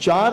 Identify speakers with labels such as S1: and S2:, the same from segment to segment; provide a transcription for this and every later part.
S1: 4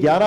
S1: 11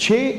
S1: 6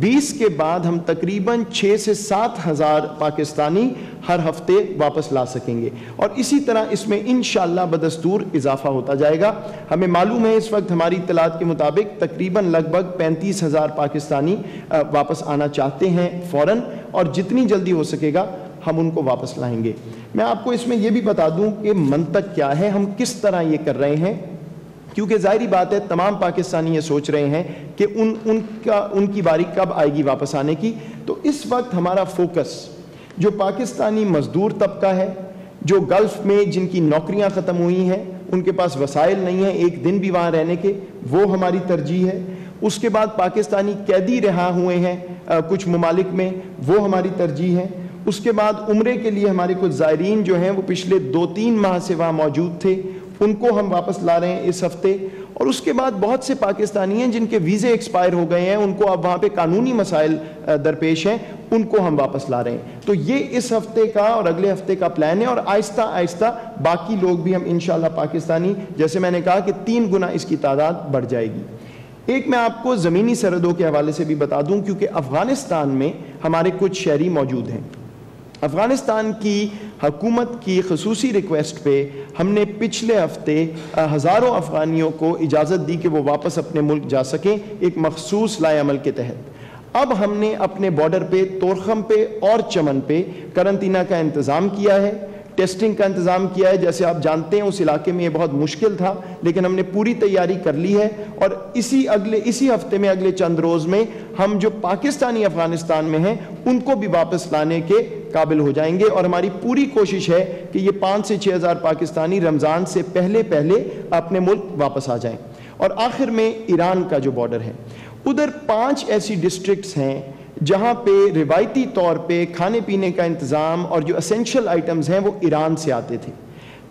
S1: 20 کے بعد ہم تقریباً 6 سے 7 ہزار پاکستانی ہر ہفتے واپس لا سکیں گے، اور اسی طرح اس میں انشاءاللہ بدستور اضافہ ہوتا جائے گا۔ ہمیں معلوم ہے اس وقت ہماری اطلاعات کے مطابق تقریباً لگ بھگ 35,000 پاکستانی واپس آنا چاہتے ہیں فوراً، اور جتنی جلدی ہو سکے گا ہم ان کو واپس لائیں گے۔ میں آپ کو اس میں یہ بھی بتا دوں کہ منطق کیا ہے، ہم کس طرح یہ کر رہے ہیں، کیونکہ ظاہری بات ہے تمام پاکستانی یہ سوچ رہے ہیں کہ ان کی باری کب آئے گی واپس آنے کی۔ تو اس وقت ہمارا فوکس جو پاکستانی مزدور طبقہ ہے، جو گلف میں جن کی نوکریاں ختم ہوئی ہیں، ان کے پاس وسائل نہیں ہیں ایک دن بھی وہاں رہنے کے، وہ ہماری ترجیح ہے۔ اس کے بعد پاکستانی قیدی رہا ہوئے ہیں کچھ ممالک میں، وہ ہماری ترجیح ہے۔ اس کے بعد عمرے کے لیے ہمارے کچھ زائرین جو ہیں وہ پچھلے 2-3 ماہ سے وہاں موجود تھے، ان کو ہم واپس لا رہے ہیں اس ہفتے۔ اور اس کے بعد بہت سے پاکستانی ہیں جن کے ویزے ایکسپائر ہو گئے ہیں، ان کو اب وہاں پہ قانونی مسائل درپیش ہیں، ان کو ہم واپس لا رہے ہیں۔ تو یہ اس ہفتے کا اور اگلے ہفتے کا پلان ہے، اور آہستہ آہستہ باقی لوگ بھی ہم انشاءاللہ پاکستانی، جیسے میں نے کہا کہ 3 گنا اس کی تعداد بڑھ جائے گی۔ ایک میں آپ کو زمینی سرحدوں کے حوالے سے بھی بتا دوں، کیونکہ افغانستان میں ہمارے کچھ شہری موجود ہیں۔ افغانستان کی حکومت کی خصوصی ریکویسٹ پہ ہم نے پچھلے ہفتے ہزاروں افغانیوں کو اجازت دی کہ وہ واپس اپنے ملک جا سکیں ایک مخصوص لائحہ عمل کے تحت۔ اب ہم نے اپنے بارڈر پہ تورخم پہ اور چمن پہ قرنطینہ کا انتظام کیا ہے، ٹیسٹنگ کا انتظام کیا ہے۔ جیسے آپ جانتے ہیں اس علاقے میں یہ بہت مشکل تھا، لیکن ہم نے پوری تیاری کر لی ہے، اور اسی ہفتے میں اگلے چند روز میں ہم جو پاکستانی افغانستان میں ہیں ان کو بھی واپس لانے کے قابل ہو جائیں گے، اور ہماری پوری کوشش ہے کہ یہ 5 سے 6 ہزار پاکستانی رمضان سے پہلے اپنے ملک واپس آ جائیں۔ اور آخر میں ایران کا جو بارڈر ہے، ادھر 5 ایسی ڈسٹرکٹس ہیں جہاں پہ روایتی طور پہ کھانے پینے کا انتظام اور جو اسینشل آئٹمز ہیں وہ ایران سے آتے تھے۔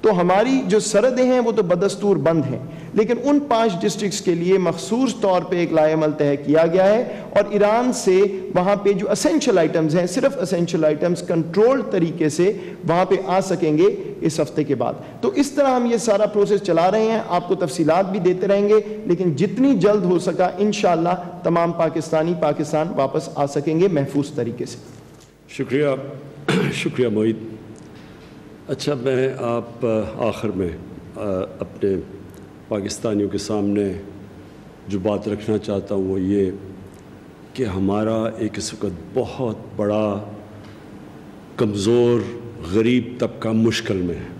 S1: تو ہماری جو سرحدیں ہیں وہ تو بدستور بند ہیں، لیکن ان 5 ڈسٹرکٹس کے لیے مخصوص طور پہ ایک لائحہ عمل طے کیا گیا ہے، اور ایران سے وہاں پہ جو اسینشل آئٹمز ہیں، صرف اسینشل آئٹمز کنٹرول طریقے سے وہاں پہ آ سکیں گے اس ہفتے کے بعد۔ تو اس طرح ہم یہ سارا پروسیس چلا رہے ہیں، آپ کو تفصیلات بھی دیتے رہیں گے، لیکن جتنی جلد ہو سکا انشاءاللہ تمام پاکستانی پاکستان واپس آ سکیں گے محفوظ طریقے سے۔
S2: شکریہ معید۔ اچھا، میں آپ آخر میں اپنے پاکستانیوں کے سامنے جو بات رکھنا چاہتا ہوں وہ یہ کہ ہمارا ایک اس وقت بہت بڑا کمزور غریب طبقہ مشکل میں ہے۔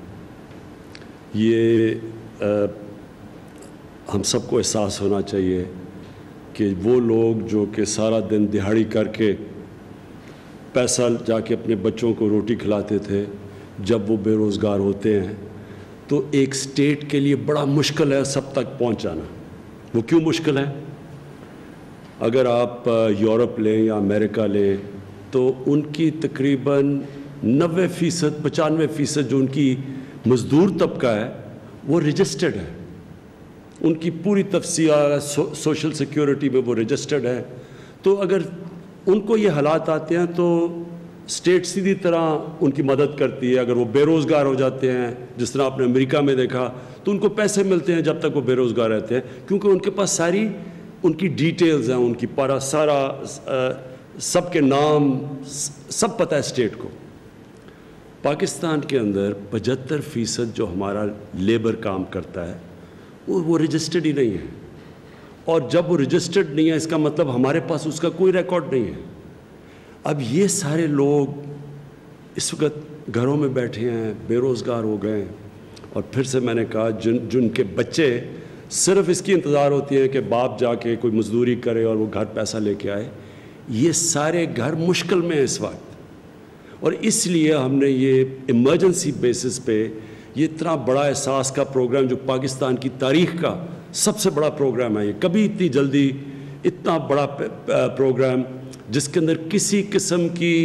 S2: یہ ہم سب کو احساس ہونا چاہیے کہ وہ لوگ جو کہ سارا دن دہاڑی کر کے پیسہ جا کے اپنے بچوں کو روٹی کھلاتے تھے، جب وہ بے روزگار ہوتے ہیں تو ایک سٹیٹ کے لیے بڑا مشکل ہے سب تک پہنچانا۔ وہ کیوں مشکل ہے؟ اگر آپ یورپ لیں یا امریکہ لیں تو ان کی تقریباً 90%، 95% جو ان کی مزدور طبقہ ہے وہ رجسٹرڈ ہے، ان کی پوری تفصیلات سوشل سیکیورٹی میں وہ رجسٹرڈ ہے۔ تو اگر ان کو یہ حالات آتے ہیں تو اسٹیٹ سیدھی طرح ان کی مدد کرتی ہے۔ اگر وہ بے روزگار ہو جاتے ہیں، جس طرح آپ نے امریکہ میں دیکھا، تو ان کو پیسے ملتے ہیں جب تک وہ بے روزگار رہتے ہیں، کیونکہ ان کے پاس ساری ان کی ڈیٹیلز ہیں، ان کی سارا سب کے نام سب پتہ ہے اسٹیٹ کو۔ پاکستان کے اندر 75% جو ہمارا لیبر کام کرتا ہے وہ رجسٹرڈ ہی نہیں ہے، اور جب وہ رجسٹرڈ نہیں ہے اس کا مطلب ہمارے پاس اس کا کوئی ریکارڈ نہیں ہے۔ اب یہ سارے لوگ اس وقت گھروں میں بیٹھے ہیں، بے روزگار ہو گئے ہیں، اور پھر سے میں نے کہا جن کے بچے صرف اس کی انتظار ہوتی ہے کہ باپ جا کے کوئی مزدوری کرے اور وہ گھر پیسہ لے کے آئے، یہ سارے گھر مشکل میں ہیں اس وقت۔ اور اس لیے ہم نے یہ ایمرجنسی بیسس پہ یہ اتنا بڑا احساس کا پروگرام، جو پاکستان کی تاریخ کا سب سے بڑا پروگرام ہے، یہ کبھی اتنی جلدی اتنا بڑا پروگرام جس کے اندر کسی قسم کی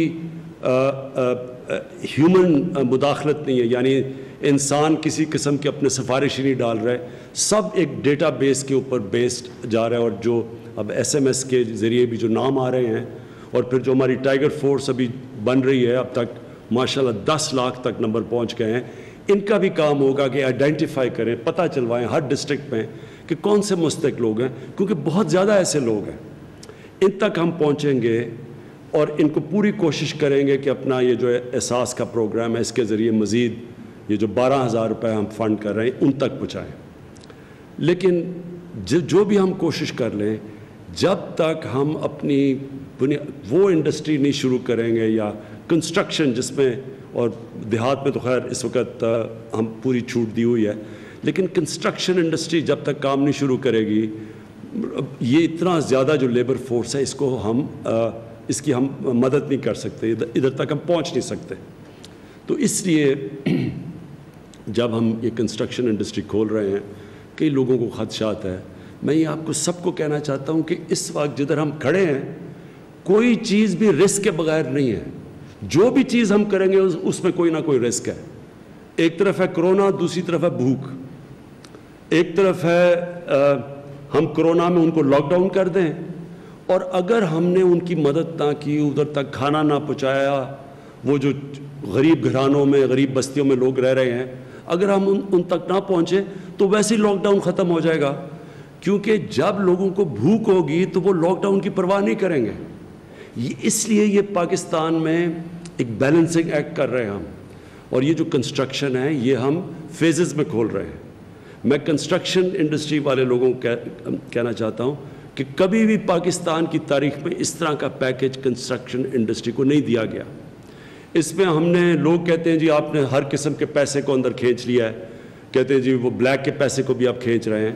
S2: ہیومن مداخلت نہیں ہے، یعنی انسان کسی قسم کے اپنے سفارش نہیں ڈال رہے، سب ایک ڈیٹا بیس کے اوپر بیسڈ جا رہا ہے۔ اور جو اب SMS کے ذریعے بھی جو نام آ رہے ہیں، اور پھر جو ہماری ٹائیگر فورس ابھی بن رہی ہے، اب تک ماشاءاللہ 10 لاکھ تک نمبر پہنچ گئے ہیں، ان کا بھی کام ہوگا کہ آئیڈینٹیفائی کریں، پتہ چلوائیں ہر ڈسٹرکٹ میں کہ کون سے مستحق لوگ ہیں، کیونکہ بہت زیادہ ایسے لوگ ہیں۔ ان تک ہم پہنچیں گے اور ان کو پوری کوشش کریں گے کہ اپنا یہ جو احساس کا پروگرام ہے اس کے ذریعے مزید یہ جو 12,000 روپے ہم فنڈ کر رہے ہیں ان تک پہنچائیں. لیکن جو بھی ہم کوشش کر لیں, جب تک ہم اپنی وہ انڈسٹری نہیں شروع کریں گے یا کنسٹرکشن جس میں, اور دیہات میں تو خیر اس وقت ہم پوری چھوٹ دی ہوئی ہے, لیکن کنسٹرکشن انڈسٹری جب تک کام نہیں شروع کرے گی, یہ اتنا زیادہ جو لیبر فورس ہے اس کی ہم مدد نہیں کر سکتے, ادھر تک ہم پہنچ نہیں سکتے. تو اس لیے جب ہم یہ کنسٹرکشن انڈسٹری کھول رہے ہیں, کئی لوگوں کو خدشات ہے. میں یہ آپ کو سب کو کہنا چاہتا ہوں کہ اس وقت جدھر ہم کھڑے ہیں کوئی چیز بھی رسک کے بغیر نہیں ہے. جو بھی چیز ہم کریں گے اس میں کوئی نہ کوئی رسک ہے. ایک طرف ہے کرونا, دوسری طرف ہے بھوک. ایک طرف ہے ہم کرونا میں ان کو لاک ڈاؤن کر دیں, اور اگر ہم نے ان کی مدد نہ کی, ادھر تک کھانا نہ پہنچایا, وہ جو غریب گھرانوں میں, غریب بستیوں میں لوگ رہ رہے ہیں, اگر ہم ان تک نہ پہنچے تو ویسے ہی لاک ڈاؤن ختم ہو جائے گا. کیونکہ جب لوگوں کو بھوک ہوگی تو وہ لاک ڈاؤن کی پرواہ نہیں کریں گے. اس لیے یہ پاکستان میں ایک بیلنسنگ ایکٹ کر رہے ہیں ہم, اور یہ جو کنسٹرکشن ہے یہ ہم فیزز میں کھول رہے ہیں. میں کنسٹرکشن انڈسٹری والے لوگوں کو کہنا چاہتا ہوں کہ کبھی بھی پاکستان کی تاریخ میں اس طرح کا پیکیج کنسٹرکشن انڈسٹری کو نہیں دیا گیا. اس میں ہم نے, لوگ کہتے ہیں جی آپ نے ہر قسم کے پیسے کو اندر کھینچ لیا ہے, کہتے ہیں جی وہ بلیک کے پیسے کو بھی آپ کھینچ رہے ہیں.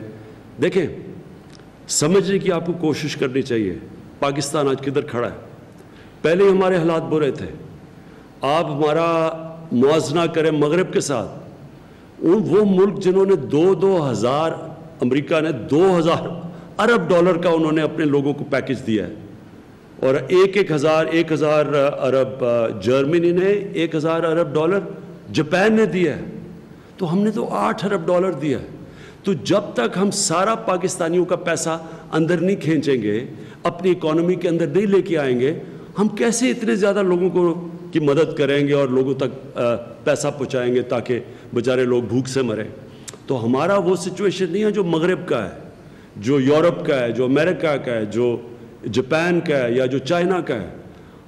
S2: دیکھیں, سمجھنے کی آپ کو کوشش کرنی چاہیے پاکستان آج کدھر کھڑا ہے. پہلے ہمارے حالات برے تھے. آپ ہمارا موازنہ کریں مغرب کے ساتھ, وہ ملک جنہوں نے 2,000 امریکہ نے 2,000 ارب ڈالر کا انہوں نے اپنے لوگوں کو پیکیج دیا ہے, اور 1,000 ارب جرمنی نے, 1,000 ارب ڈالر جاپان نے دیا ہے, تو ہم نے تو 8 ارب ڈالر دیا ہے. تو جب تک ہم سارا پاکستانیوں کا پیسہ اندر نہیں کھینچیں گے, اپنی اکانومی کے اندر نہیں لے کے آئیں گے, ہم کیسے اتنے زیادہ لوگوں کی مدد کریں گے اور لوگوں تک پیسہ پہنچائیں گے تاکہ بیچارے لوگ بھوک سے مریں. تو ہمارا وہ سچویشن نہیں ہے جو مغرب کا ہے, جو یورپ کا ہے, جو امریکہ کا ہے, جو جاپان کا ہے یا جو چائنا کا ہے.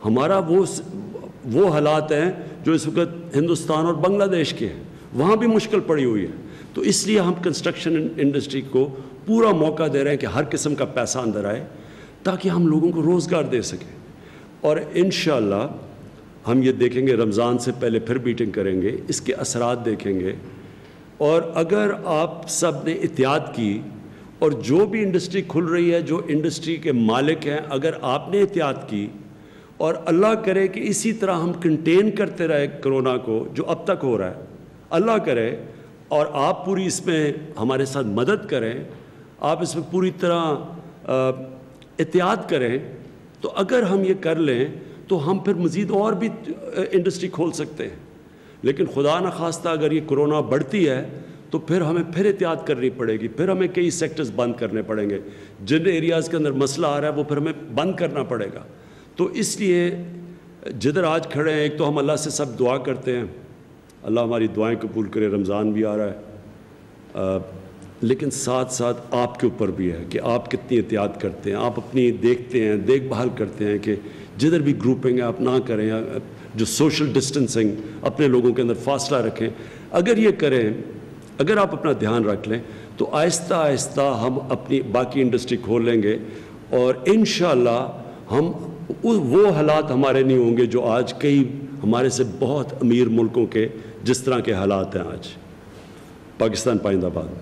S2: ہمارا وہ حالات ہیں جو اس وقت ہندوستان اور بنگلہ دیش کے ہیں, وہاں بھی مشکل پڑی ہوئی ہے. تو اس لیے ہم کنسٹرکشن انڈسٹری کو پورا موقع دے رہے ہیں کہ ہر قسم کا پیسہ اندر آئے تاکہ ہم لوگوں کو روزگار دے سکیں. اور انشاءاللہ ہم یہ دیکھیں گے, رمضان سے پہلے پھر میٹنگ کریں گے, اس کے اثرات دیکھیں گے. اور اگر آپ سب نے احتیاط کی, اور جو بھی انڈسٹری کھل رہی ہے, جو انڈسٹری کے مالک ہیں, اگر آپ نے احتیاط کی, اور اللہ کرے کہ اسی طرح ہم کنٹین کرتے رہے کرونا کو جو اب تک ہو رہا ہے, اللہ کرے, اور آپ پوری اس میں ہمارے ساتھ مدد کریں, آپ اس میں پوری طرح احتیاط کریں, تو اگر ہم یہ کر لیں تو ہم پھر مزید اور بھی انڈسٹری کھول سکتے ہیں. لیکن خدا نخواستہ اگر یہ کرونا بڑھتی ہے تو پھر ہمیں پھر احتیاط کرنی پڑے گی, پھر ہمیں کئی سیکٹرز بند کرنے پڑیں گے. جن ایریاز کے اندر مسئلہ آ رہا ہے وہ پھر ہمیں بند کرنا پڑے گا. تو اس لیے جدھر آج کھڑے ہیں, ایک تو ہم اللہ سے سب دعا کرتے ہیں, اللہ ہماری دعائیں قبول کرے, رمضان بھی آ رہا ہے, لیکن ساتھ ساتھ آپ کے اوپر بھی ہے کہ آپ کتنی احتیاط کرتے ہیں, آپ اپنی دیکھتے ہیں, دیکھ بھال کرتے ہیں کہ جدھر بھی گروپنگ ہے آپ نہ کریں, جو سوشل ڈسٹنسنگ, اپنے لوگوں کے اندر فاصلہ رکھیں. اگر یہ کریں, اگر آپ اپنا دھیان رکھ لیں تو آہستہ آہستہ ہم اپنی باقی انڈسٹری کھول لیں گے, اور انشاءاللہ ہم وہ حالات ہمارے نہیں ہوں گے جو آج کئی ہمارے سے بہت امیر ملکوں کے جس طرح کے حالات ہیں آج. پاکستان پائندہ باد.